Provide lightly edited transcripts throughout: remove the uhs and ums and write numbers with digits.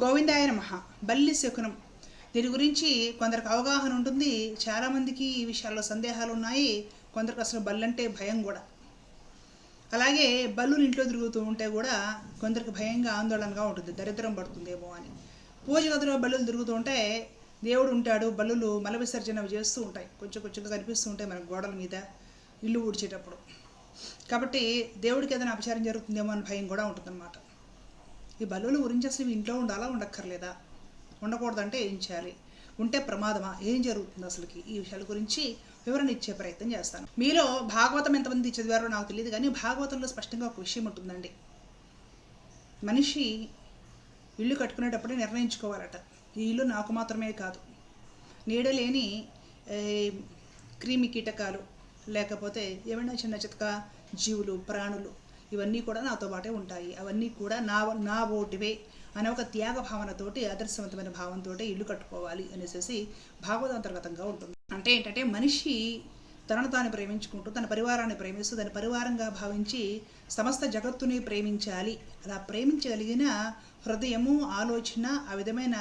గోవిందాయ నమః. బల్లి శకునం. దీని గురించి కొందరికి అవగాహన ఉంటుంది, చాలామందికి ఈ విషయాల్లో సందేహాలు ఉన్నాయి. కొందరికి అసలు బల్లంటే భయం కూడా. అలాగే బల్లులు ఇంట్లో తిరుగుతూ ఉంటే కూడా కొందరికి భయంగా ఆందోళనగా ఉంటుంది, దరిద్రం పడుతుందేమో అని. పూజ గదిలో బల్లులు తిరుగుతూ ఉంటే దేవుడు ఉంటాడు, బల్లులు మల విసర్జన చేస్తూ ఉంటాయి, కొంచెం కొంచెంగా కనిపిస్తూ ఉంటాయి మన గోడల మీద ఇల్లు ఊడ్చేటప్పుడు. కాబట్టి దేవుడికి ఏదైనా అపచారం జరుగుతుందేమో అని భయం కూడా ఉంటుందన్నమాట. ఈ బల్లుల గురించి అసలు ఇంట్లో ఉండాలా ఉండక్కర్లేదా, ఉండకూడదంటే ఏం చేయాలి, ఉంటే ప్రమాదమా, ఏం జరుగుతుంది అసలుకి, ఈ విషయాల గురించి వివరణ ఇచ్చే ప్రయత్నం చేస్తాను. మీలో భాగవతం ఎంతమంది చదివారో నాకు తెలియదు, కానీ భాగవతంలో స్పష్టంగా ఒక విషయం ఉంటుందండి. మనిషి ఇల్లు కట్టుకునేటప్పుడే నిర్ణయించుకోవాలట, ఈ ఇల్లు నాకు మాత్రమే కాదు, నీడలేని క్రిమి కీటకాలు లేకపోతే ఏమైనా చిన్న చితక జీవులు ప్రాణులు ఇవన్నీ కూడా నాతో పాటే ఉంటాయి, అవన్నీ కూడా నా ఓటివే అనే ఒక త్యాగ భావనతోటి, ఆదర్శవంతమైన భావంతో ఇల్లు కట్టుకోవాలి అనేసి భాగవత అంతర్గతంగా ఉంటుంది. అంటే ఏంటంటే మనిషి తనను తాను ప్రేమించుకుంటూ తన పరివారాన్ని ప్రేమిస్తూ దాని పరివారంగా భావించి సమస్త జగత్తుని ప్రేమించాలి. అలా ప్రేమించగలిగిన హృదయము, ఆలోచన, ఆ విధమైన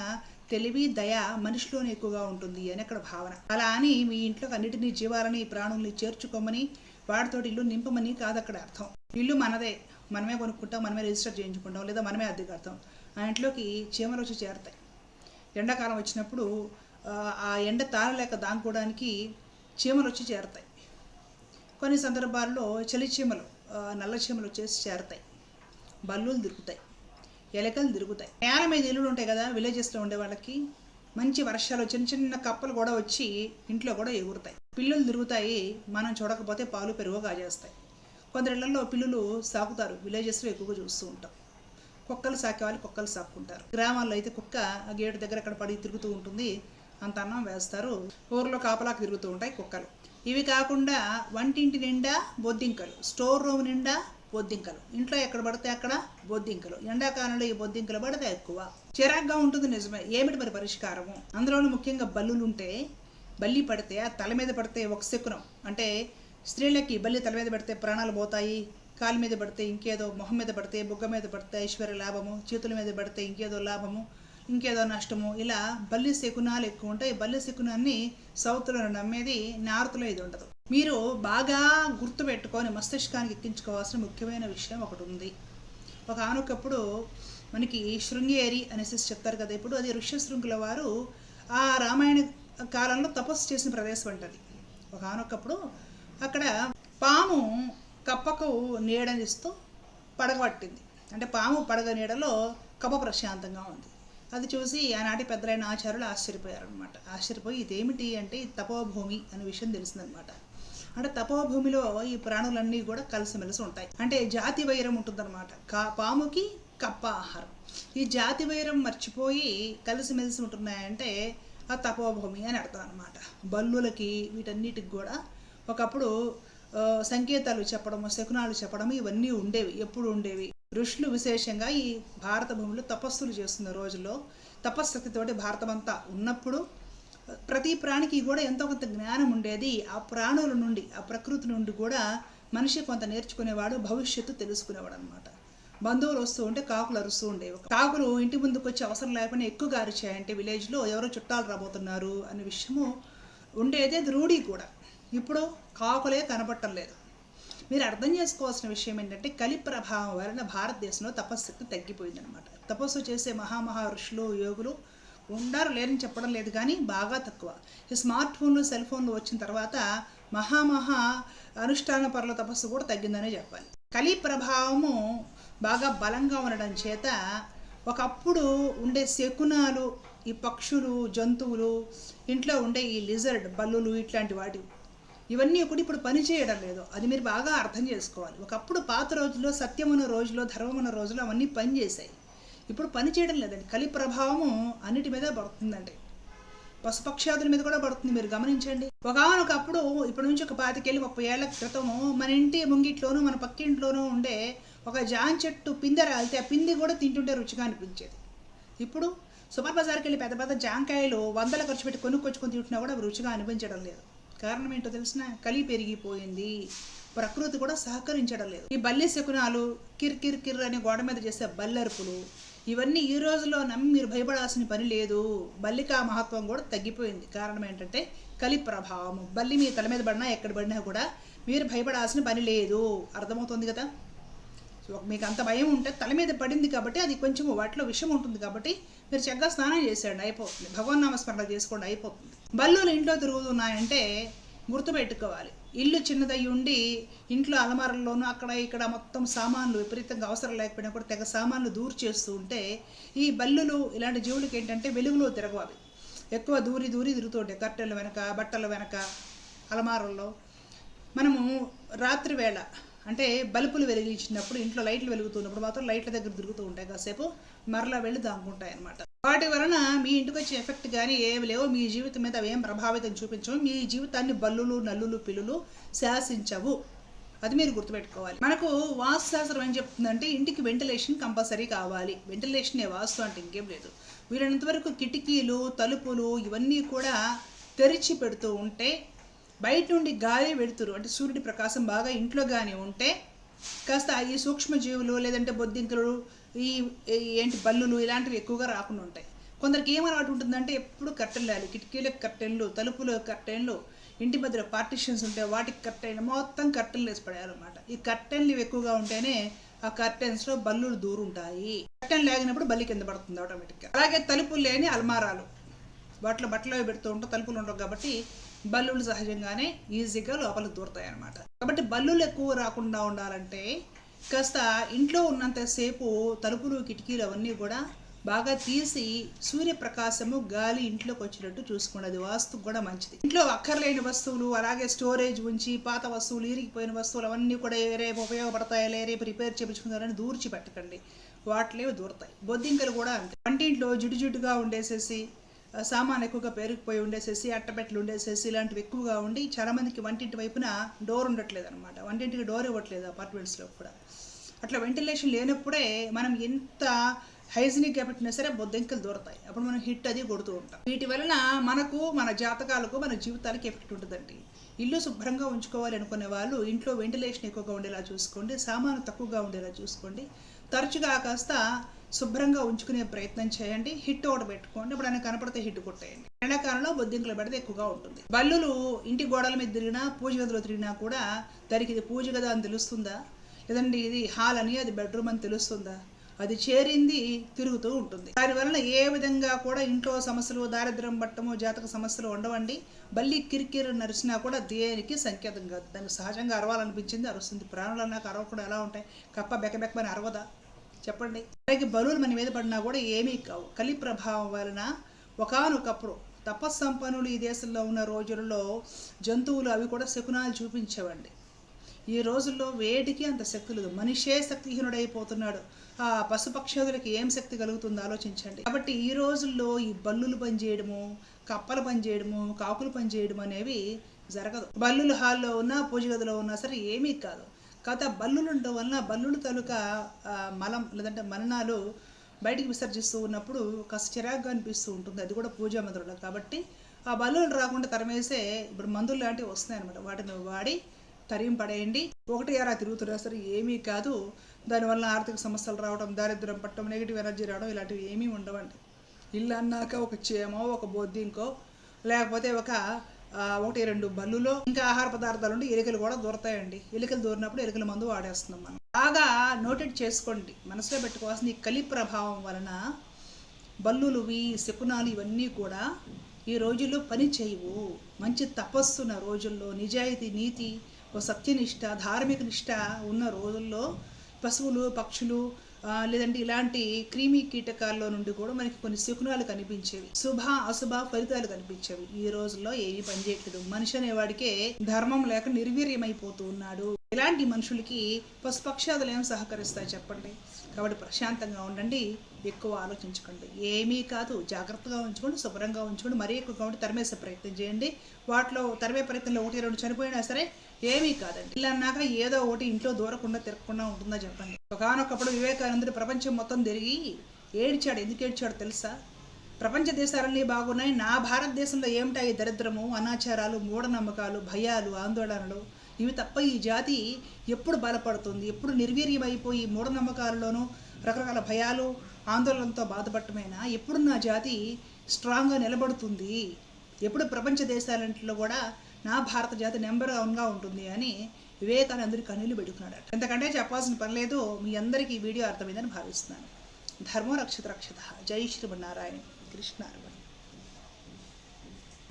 తెలివి, దయ మనిషిలోనే ఎక్కువగా ఉంటుంది అని అక్కడ భావన. అలా అని మీ ఇంట్లోకి అన్నిటినీ, జీవాలని, ప్రాణుల్ని చేర్చుకోమని, వాటితోటి ఇల్లు నింపమని కాదు అక్కడ అర్థం. ఇల్లు మనదే, మనమే కొనుక్కుంటాం, మనమే రిజిస్టర్ చేయించుకుంటాం, లేదా మనమే అద్దె కడతాం. ఆ ఇంట్లోకి చీమలు వచ్చి చేరతాయి. ఎండాకాలం వచ్చినప్పుడు ఆ ఎండ తాళలేక దాంకోవడానికి చీమలు వచ్చి చేరతాయి. కొన్ని సందర్భాల్లో చలి చీమలు, నల్ల చీమలు వచ్చేసి చేరతాయి. బల్లులు తిరుగుతాయి, ఎలకలు తిరుగుతాయి. నేల మీద ఇల్లులు ఉంటాయి కదా విలేజెస్లో ఉండే వాళ్ళకి, మంచి వర్షాలు చిన్న చిన్న కప్పలు కూడా వచ్చి ఇంట్లో కూడా ఎగురుతాయి. పిల్లులు తిరుగుతాయి, మనం చూడకపోతే పాలు పెరుగు కాజేస్తాయి. కొందరి ఇళ్లలో పిల్లులు సాకుతారు, విలేజెస్లో ఎక్కువగా చూస్తూ ఉంటాం. కుక్కలు సాకే వాళ్ళు కుక్కలు సాక్కుంటారు. గ్రామాల్లో అయితే కుక్క ఆ గేటు దగ్గర అక్కడ పడి తిరుగుతూ ఉంటుంది, అంత అన్నం వేస్తారు. ఊర్లో కాపలాకు తిరుగుతూ ఉంటాయి కుక్కలు. ఇవి కాకుండా వంటింటి నిండా బొద్దింకలు, స్టోర్ రూమ్ నిండా బొద్దింకలు, ఇంట్లో ఎక్కడ పడితే అక్కడ బొద్దింకలు. ఎండాకాలంలో ఈ బొద్దింకలు పడితే ఎక్కువ చిరాగ్గా ఉంటుంది. నిజమే, ఏమిటి మరి పరిష్కారము? అందులోనూ ముఖ్యంగా బల్లులు ఉంటే, బల్లి పడితే ఆ తల మీద పడితే ఒక శకునం. అంటే స్త్రీలకి బల్లి తల మీద పడితే ప్రాణాలు పోతాయి, కాలు మీద పడితే ఇంకేదో, మొహం మీద పడితే, బుగ్గ మీద పడితే ఐశ్వర్య లాభము, చేతుల మీద పడితే ఇంకేదో లాభము, ఇంకేదో నష్టము, ఇలా బల్లి శకునాలు ఎక్కువ ఉంటాయి. బల్లి శకునాన్ని సౌత్లో నమ్మేది, నార్త్లో ఇది ఉండదు. మీరు బాగా గుర్తుపెట్టుకొని మస్తిష్కానికి ఎక్కించుకోవాల్సిన ముఖ్యమైన విషయం ఒకటి ఉంది. ఒక ఆనొకప్పుడు మనకి శృంగేరి అనేసి చెప్తారు కదా, ఇప్పుడు అది ఋష్యశృంగుల వారు ఆ రామాయణ కాలంలో తపస్సు చేసిన ప్రదేశం అంటది. ఒక ఆనొకప్పుడు అక్కడ పాము కప్పకు నీడనిస్తూ పడగబట్టింది. అంటే పాము పడగ నీడలో కప్ప ప్రశాంతంగా ఉంది. అది చూసి ఆనాటి పెద్దలైన ఆచార్యులు ఆశ్చర్యపోయారనమాట. ఆశ్చర్యపోయి ఇదేమిటి అంటే ఇది తపోభూమి అనే విషయం తెలిసిందనమాట. అంటే తపోభూమిలో ఈ ప్రాణులన్నీ కూడా కలిసిమెలిసి ఉంటాయి. అంటే జాతి వైరం ఉంటుందన్నమాట. పాముకి కప్ప ఆహారం. ఈ జాతి వైరం మర్చిపోయి కలిసిమెలిసి ఉంటున్నాయంటే ఆ తపోభూమి అని అర్థం అనమాట. బల్లులకి వీటన్నిటికి కూడా ఒకప్పుడు సంకేతాలు చెప్పడము, శకునాలు చెప్పడము ఇవన్నీ ఉండేవి. ఎప్పుడు ఉండేవి? ఋషులు విశేషంగా ఈ భారత భూమిలో తపస్సులు చేస్తున్న రోజుల్లో, తపశ్శక్తితోటి భారతం అంతా ఉన్నప్పుడు ప్రతి ప్రాణికి కూడా ఎంతో కొంత జ్ఞానం ఉండేది. ఆ ప్రాణుల నుండి, ఆ ప్రకృతి నుండి కూడా మనిషి కొంత నేర్చుకునేవాడు, భవిష్యత్తు తెలుసుకునేవాడు అనమాట. బంధువులు వస్తూ ఉంటే కాకులు అరుస్తూ ఉండేవి. కాకులు ఇంటి ముందుకు వచ్చి అవసరం లేకపోయినా ఎక్కువగా అరిచాయంటే విలేజ్లో ఎవరో చుట్టాలు రాబోతున్నారు అనే విషయము ఉండేది. అది రూఢి కూడా. ఇప్పుడు కాకులే కనపడటం లేదు. మీరు అర్థం చేసుకోవాల్సిన విషయం ఏంటంటే కలి ప్రభావం వలన భారతదేశంలో తపశక్తి తగ్గిపోయిందనమాట. తపస్సు చేసే మహామహా ఋషులు, యోగులు ఉండారు, లేరని చెప్పడం లేదు, కానీ బాగా తక్కువ. ఈ స్మార్ట్ ఫోన్లు, సెల్ ఫోన్లు వచ్చిన తర్వాత మహామహా అనుష్ఠాన పరుల తపస్సు కూడా తగ్గిందనే చెప్పాలి. కలి ప్రభావము బాగా బలంగా ఉండడం చేత ఒకప్పుడు ఉండే శకునాలు, ఈ పక్షులు, జంతువులు, ఇంట్లో ఉండే ఈ లిజర్డ్, బల్లులు, ఇట్లాంటి వాటి ఇవన్నీ కూడా ఇప్పుడు పనిచేయడం లేదు. అది మీరు బాగా అర్థం చేసుకోవాలి. ఒకప్పుడు పాత రోజుల్లో, సత్యమున్న రోజులో, ధర్మమున్న రోజులో అవన్నీ పనిచేసాయి. ఇప్పుడు పని చేయడం లేదండి. కలి ప్రభావము అన్నిటి మీద పడుతుందండి. పశుపక్షాదుల మీద కూడా పడుతుంది, మీరు గమనించండి. ఒకనొకప్పుడు ఇప్పటి నుంచి ఒక 25-30 ఏళ్ల క్రితము మన ఇంటి ముంగిట్లోనూ మన పక్కింట్లోనూ ఉండే ఒక జాన్ చెట్టు పిందె రాలితే ఆ పిందె కూడా తింటుంటే రుచిగా అనిపించేది. ఇప్పుడు సూపర్ బజార్కి వెళ్ళి పెద్ద పెద్ద జాంకాయలు 100 ఖర్చు పెట్టి కొనుక్కొచ్చుకొని తింటున్నా కూడా రుచిగా అనిపించడం లేదు. కారణం ఏంటో తెలిసిన, కలి పెరిగిపోయింది, ప్రకృతి కూడా సహకరించడం లేదు. ఈ బల్లి శకునాలు, కిర్ కిర్ కిర్ అని గోడ మీద చేసే బల్లెరుపులు, ఇవన్నీ ఈ రోజుల్లో నమ్మి మీరు భయపడాల్సిన పని లేదు. బల్లికా మహత్వం కూడా తగ్గిపోయింది. కారణం ఏంటంటే కలి ప్రభావం. బల్లి మీ తల మీద పడినా ఎక్కడ పడినా కూడా మీరు భయపడాల్సిన పని లేదు. అర్థమవుతుంది కదా. సో మీకు అంత భయం ఉంటే తల మీద పడింది కాబట్టి అది కొంచెం వాటిలో విషం ఉంటుంది కాబట్టి మీరు చక్కగా స్నానం చేసేయండి, అయిపోతుంది. భగవన్నామస్మరణ చేసుకోండి, అయిపోతుంది. బల్లులు ఇంట్లో తిరుగుతున్నాయంటే గుర్తుపెట్టుకోవాలి. ఇల్లు చిన్నదయ్యి ఉండి ఇంట్లో అలమారల్లోనూ అక్కడ ఇక్కడ మొత్తం సామాన్లు విపరీతంగా అవసరం లేకపోయినా కూడా తెగ సామాన్లు దూరు చేస్తూ ఉంటే ఈ బల్లులు ఇలాంటి జీవులకి ఏంటంటే వెలుగులో తిరగవాలి. ఎక్కువ దూరి తిరుగుతూ ఉంటాయి. కట్టెల వెనక, బట్టల వెనక, అలమారల్లో. మనము రాత్రి వేళ అంటే బల్బులు వెలిగించినప్పుడు ఇంట్లో లైట్లు వెలుగుతున్నప్పుడు మాత్రం లైట్ల దగ్గర తిరుగుతూ ఉంటాయి. కాసేపు మరలా వెళ్ళి దాక్కుంటాయి అనమాట. వాటి వలన మీ ఇంటికి వచ్చే ఎఫెక్ట్ కానీ ఏమి లేవో, మీ జీవితం మీద అవి ఏం ప్రభావితం చూపించవు. మీ జీవితాన్ని బల్లులు, నల్లులు, పిల్లులు శాసించవు. అది మీరు గుర్తుపెట్టుకోవాలి. మనకు వాస్తు శాస్త్రం ఏం చెప్తుందంటే ఇంటికి వెంటిలేషన్ కంపల్సరీ కావాలి. వెంటిలేషనే వాస్తు అంటే ఇంకేం లేదు. వీలైనంత వరకు కిటికీలు, తలుపులు ఇవన్నీ కూడా తెరిచి పెడుతూ ఉంటే బయట నుండి గాలి వెడుతురు అంటే సూర్యుడి ప్రకాశం బాగా ఇంట్లో కానీ ఉంటే కాస్త ఈ సూక్ష్మజీవులు లేదంటే బొద్దింకలు, ఈ ఏంటి బల్లులు ఇలాంటివి ఎక్కువగా రాకుండా ఉంటాయి. కొందరికి ఏం అలవాటు ఉంటుందంటే ఎప్పుడు కర్టెన్లు, కిటికీలకు కర్టెన్లు, తలుపులు కర్టెన్లు, ఇంటి మధ్యలో పార్టిషన్స్ ఉంటే వాటికి కర్టెన్లు, మొత్తం కర్టెన్లు వేసి పడేయాలన్నమాట. ఈ కర్టెన్లు ఎక్కువగా ఉంటేనే ఆ కర్టెన్స్లో బల్లులు దూరుంటాయి. కర్టెన్ లేగినప్పుడు బల్లి కింద పడుతుంది ఆటోమేటిక్గా. అలాగే తలుపులు లేని అల్మారాలు, వాటిలో బట్టలు పెడుతూ ఉంటాం, తలుపులు ఉండవు కాబట్టి బల్లులు సహజంగానే ఈజీగా లోపలికి దూరుతాయి అన్నమాట. కాబట్టి బల్లులు ఎక్కువ రాకుండా ఉండాలంటే కాస్త ఇంట్లో ఉన్నంతసేపు తలుపులు, కిటికీలు అవన్నీ కూడా బాగా తీసి సూర్యప్రకాశము, గాలి ఇంట్లోకి వచ్చినట్టు చూసుకోండి. అది వాస్తుకు కూడా మంచిది. ఇంట్లో అక్కర్లేని వస్తువులు, అలాగే స్టోరేజ్ ఉంచి పాత వస్తువులు, ఇరిగిపోయిన వస్తువులు అవన్నీ కూడా రేపు ఉపయోగపడతాయి, రేపు రిపేర్ చేయించుకుంటారని దూర్చి పెట్టకండి. వాటిలేవి దూరతాయి. బొద్దింకలు కూడా అంతే. వంటింట్లో జిడ్డుగా ఉండేసేసి, సామాన్ ఎక్కువగా పేరుకుపోయి ఉండేసేసి, అట్టపెట్టలు ఉండేసేసి ఇలాంటివి ఎక్కువగా ఉండి చాలామందికి వంటింటి వైపున డోర్ ఉండట్లేదు అనమాట. వంటింటికి డోర్ ఇవ్వట్లేదు అపార్ట్మెంట్స్లో కూడా. అట్లా వెంటిలేషన్ లేనప్పుడే మనం ఎంత హైజీనిక్గా పెట్టినా సరే బొద్దింకలు దూరతాయి. అప్పుడు మనం హిట్ అది కొడుతూ ఉంటాం. వీటి వలన మనకు, మన జాతకాలకు, మన జీవితాలకు ఎఫెక్ట్ ఉంటుందండి. ఇల్లు శుభ్రంగా ఉంచుకోవాలి అనుకునే వాళ్ళు ఇంట్లో వెంటిలేషన్ ఎక్కువగా ఉండేలా చూసుకోండి, సామాను తక్కువగా ఉండేలా చూసుకోండి, తరచుగా కాస్త శుభ్రంగా ఉంచుకునే ప్రయత్నం చేయండి. హిట్ ఒకటి పెట్టుకోండి, ఇప్పుడు ఆయన కనపడితే హిట్ కొట్టేయండి. ఎండాకాలంలో బొద్దింకలు పెడితే ఎక్కువగా ఉంటుంది. బల్లులు ఇంటి గోడల మీద తిరిగినా, పూజ గదిలో తిరిగినా కూడా దానికి ఇది పూజ గది అని తెలుస్తుందా, లేదంటే ఇది హాల్ అని, అది బెడ్రూమ్ అని తెలుస్తుందా? అది చేరింది తిరుగుతూ ఉంటుంది. దాని వలన ఏ విధంగా కూడా ఇంట్లో సమస్యలు, దారిద్ర్యం పట్టము, జాతక సమస్యలు ఉండవండి. బల్లి కిరికిరి నరిసినా కూడా దేనికి సంకేతం కాదు. దానికి సహజంగా అరవాలనిపించింది అరుస్తుంది. ప్రాణులు అన్నాక అరవకుండా ఎలా ఉంటాయి? కప్ప బెకబెక్కమని అరవదా చెప్పండి? అలాగే బలులు మన మీద పడినా కూడా ఏమీ కావు. కలి ప్రభావం వలన ఒకానొకప్పుడు తపస్సంపన్నులు ఈ దేశంలో ఉన్న రోజుల్లో జంతువులు అవి కూడా శకునాలు చూపించేవండి. ఈ రోజుల్లో వేటికి అంత శక్తి లేదు. మనిషే శక్తిహీనుడైపోతున్నాడు. ఆ పశుపక్షాదులకి ఏం శక్తి కలుగుతుందో ఆలోచించండి. కాబట్టి ఈ రోజుల్లో ఈ బల్లులు పనిచేయడము, కప్పలు పనిచేయడము, కాకులు పనిచేయడం అనేవి జరగదు. బల్లులు హాల్లో ఉన్నా, పూజ గదిలో ఉన్నా సరే ఏమీ కాదు. కాకపోతే బల్లులు ఉండడం వలన బల్లులు తాలూకా మలం లేదంటే మలినాలు బయటికి విసర్జిస్తూ ఉన్నప్పుడు కాస్త చిరాగ్గా అనిపిస్తూ ఉంటుంది. అది కూడా పూజా మందులలో. కాబట్టి ఆ బల్లులు రాకుండా తరిమేసే ఇప్పుడు మందులు లాంటివి వస్తున్నాయి అనమాట. వాటిని వాడి తరిం పడేయండి. ఒకటి ఎరా తిరుగుతున్నా సరే ఏమీ కాదు. దానివల్ల ఆర్థిక సమస్యలు రావడం, దారిద్ర్యం పట్టడం, నెగిటివ్ ఎనర్జీ రావడం ఇలాంటివి ఏమీ ఉండవండి. ఇల్లు అన్నాక ఒక చీమో, ఒక బొద్దింకో, లేకపోతే ఒకటి రెండు బల్లులో ఇంకా ఆహార పదార్థాలు ఉండి ఎలుకలు కూడా దూరతాయండి. ఎలుకలు దూరినప్పుడు ఎలుకల మందు వాడేస్తున్నాం మనం. బాగా నోటెడ్ చేసుకోండి, మనసులో పెట్టుకోవాల్సిన ఈ కలి ప్రభావం వలన బల్లులువి, శకునాలు ఇవన్నీ కూడా ఈ రోజుల్లో పని చేయవు. మంచి తపస్సున్న రోజుల్లో, నిజాయితీ, నీతి, ఓ సత్యనిష్ట, ధార్మిక నిష్ట ఉన్న రోజుల్లో పశువులు, పక్షులు లేదంటే ఇలాంటి క్రిమి కీటకాల్లో నుండి కూడా మనకి కొన్ని శకునాలు కనిపించేవి. శుభ అశుభ ఫలితాలు కనిపించేవి. ఈ రోజుల్లో ఏమీ పనిచేయట్లేదు. మనిషి అనేవాడికే ధర్మం లేక నిర్వీర్యమైపోతూ ఉన్నాడు. ఇలాంటి మనుషులకి పశుపక్షాదులు ఏం సహకరిస్తాయి చెప్పండి? కాబట్టి ప్రశాంతంగా ఉండండి, ఎక్కువ ఆలోచించకండి. ఏమీ కాదు, జాగ్రత్తగా ఉంచుకోండి, శుభ్రంగా ఉంచుకోండి. మరీ ఎక్కువగా ఉంటే తరిమేసే ప్రయత్నం చేయండి. వాటిలో తరిమే ప్రయత్నంలో ఒకటి రెండు చనిపోయినా సరే ఏమీ కాదండి. ఇలా అన్నాక ఏదో ఒకటి ఇంట్లో దూరకుండా తిరగకుండా ఉంటుందా చెప్పండి? ఒకనొకప్పుడు వివేకానందుడు ప్రపంచం మొత్తం తిరిగి ఏడ్చాడు. ఎందుకు ఏడ్చాడు తెలుసా? ప్రపంచ దేశాలన్నీ బాగున్నాయి, నా భారతదేశంలో ఏమిటాయి దరిద్రము, అనాచారాలు, మూఢనమ్మకాలు, భయాలు, ఆందోళనలు, ఇవి తప్ప ఈ జాతి ఎప్పుడు బలపడుతుంది, ఎప్పుడు నిర్వీర్యమైపోయి మూఢనమ్మకాలలోనూ రకరకాల భయాలు, ఆందోళనతో బాధపడటమైనా ఎప్పుడు నా జాతి స్ట్రాంగ్గా నిలబడుతుంది, ఎప్పుడు ప్రపంచ దేశాలంట్లో కూడా నా భారత జాతి నెంబర్ వన్గా ఉంటుంది అని వివేకానందుడి కన్నీళ్లు పెట్టుకున్నాడట. ఎంతకంటే చెప్పాల్సిన పని లేదు. మీ అందరికీ ఈ వీడియో అర్థమైందని భావిస్తున్నాను. ధర్మో రక్షిత రక్షిత. జై శ్రీమన్నారాయణ. కృష్ణ.